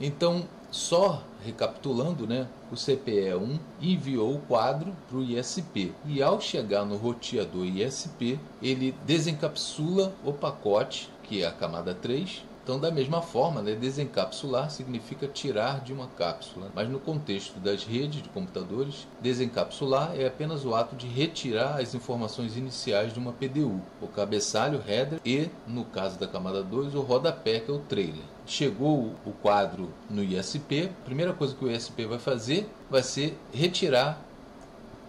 Então, só recapitulando, né, o CPE1 enviou o quadro para o ISP e ao chegar no roteador ISP, ele desencapsula o pacote, que é a camada 3. Então, da mesma forma, né, desencapsular significa tirar de uma cápsula, mas no contexto das redes de computadores, desencapsular é apenas o ato de retirar as informações iniciais de uma PDU, o cabeçalho, header e, no caso da camada 2, o rodapé, que é o trailer. Chegou o quadro no ISP, a primeira coisa que o ISP vai fazer vai ser retirar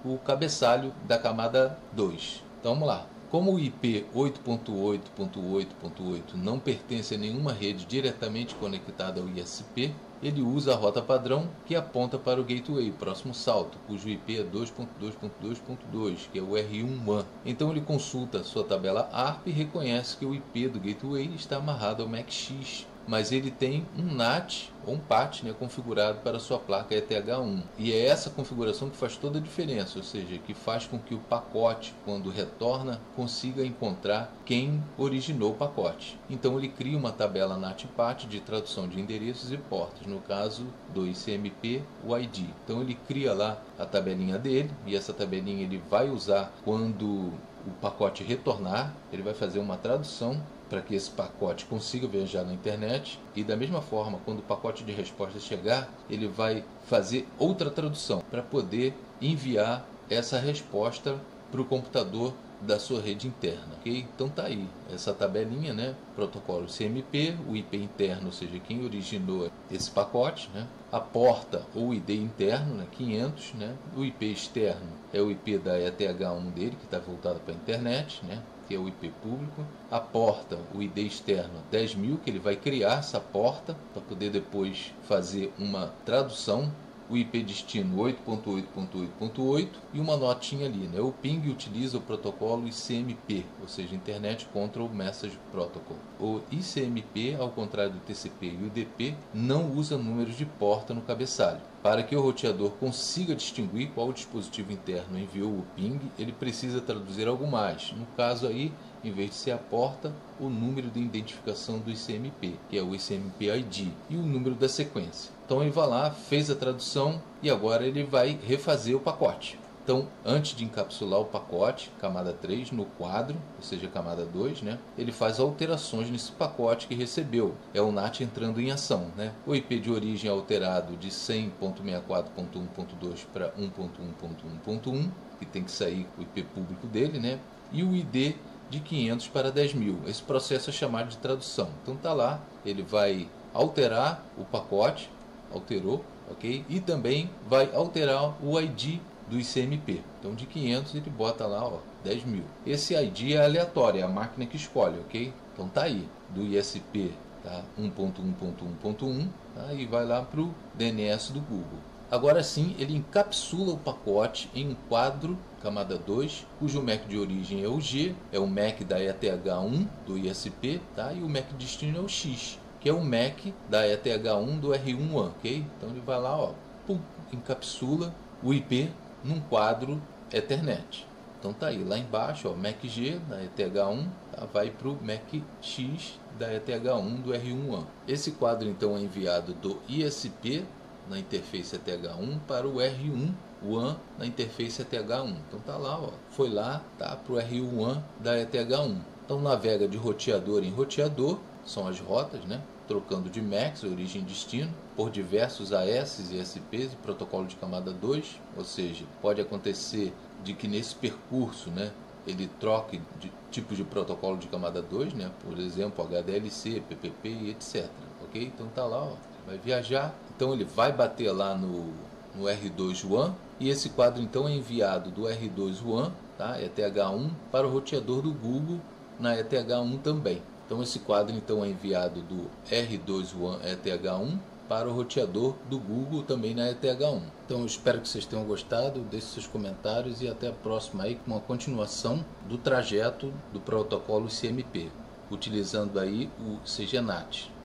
o cabeçalho da camada 2. Então vamos lá. Como o IP 8.8.8.8 não pertence a nenhuma rede diretamente conectada ao ISP, ele usa a rota padrão que aponta para o gateway, próximo salto, cujo IP é 2.2.2.2, que é o R1 WAN. Então ele consulta a sua tabela ARP e reconhece que o IP do gateway está amarrado ao MAC-X, mas ele tem um NAT ou um PAT, né, configurado para sua placa ETH1. E é essa configuração que faz toda a diferença, ou seja, que faz com que o pacote, quando retorna, consiga encontrar quem originou o pacote. Então ele cria uma tabela NAT-PAT de tradução de endereços e portas, no caso do ICMP, o ID. Então ele cria lá a tabelinha dele, e essa tabelinha ele vai usar quando o pacote retornar, ele vai fazer uma tradução para que esse pacote consiga viajar na internet, e da mesma forma, quando o pacote de resposta chegar, ele vai fazer outra tradução para poder enviar essa resposta para o computador da sua rede interna, ok? Então tá aí essa tabelinha, né? Protocolo CMP, o IP interno, ou seja, quem originou esse pacote, né? A porta ou ID interno, né? 500, né? O IP externo é o IP da ETH1 dele, que está voltado para a internet, né? Que é o IP público. A porta, o ID externo 10.000, que ele vai criar essa porta para poder depois fazer uma tradução. O IP destino 8.8.8.8 e uma notinha ali, né? O ping utiliza o protocolo ICMP, ou seja, Internet Control Message Protocol. O ICMP, ao contrário do TCP e UDP, não usa números de porta no cabeçalho. Para que o roteador consiga distinguir qual dispositivo interno enviou o ping, ele precisa traduzir algo mais. No caso aí, em vez de ser a porta, o número de identificação do ICMP, que é o ICMP ID, e o número da sequência. Então ele vai lá, fez a tradução e agora ele vai refazer o pacote. Então, antes de encapsular o pacote, camada 3, no quadro, ou seja, camada 2, né, ele faz alterações nesse pacote que recebeu. É o NAT entrando em ação, né? O IP de origem é alterado de 100.64.1.2 para 1.1.1.1, que tem que sair o IP público dele, né? E o ID de 500 para 10.000. Esse processo é chamado de tradução. Então tá lá, ele vai alterar o pacote, alterou, ok? E também vai alterar o ID do ICMP. Então de 500 ele bota lá, ó, 10.000. Esse ID é aleatório, é a máquina que escolhe, ok? Então tá aí, do ISP, tá? 1.1.1.1, tá? E vai lá para o DNS do Google. Agora sim, ele encapsula o pacote em um quadro, camada 2, cujo MAC de origem é o G, é o MAC da ETH1 do ISP, tá? E o MAC de destino é o X, que é o MAC da ETH1 do R1 WAN, ok? Então ele vai lá, ó, pum, encapsula o IP num quadro Ethernet. Então tá aí, lá embaixo, ó, MAC G da ETH1, tá? Vai para o MAC X da ETH1 do R1 WAN. Esse quadro então é enviado do ISP na interface ETH1 para o R1 WAN na interface ETH1. Então tá lá, ó, foi lá, tá, para o R1 WAN da ETH1. Então navega de roteador em roteador, são as rotas, né? Trocando de MACs, origem e destino, por diversos AS e SPs e protocolo de camada 2, ou seja, pode acontecer de que nesse percurso, né, ele troque de tipo de protocolo de camada 2, né, por exemplo, HDLC, PPP e etc. Ok? Então tá lá, ó, vai viajar, então ele vai bater lá no R2 WAN, e esse quadro então é enviado do R2 WAN, tá, ETH1, para o roteador do Google na ETH1 também. Então esse quadro então é enviado do R2 WAN ETH1 para o roteador do Google também na ETH1. Então eu espero que vocês tenham gostado, deixe seus comentários e até a próxima aí com uma continuação do trajeto do protocolo CMP, utilizando aí o CGNAT.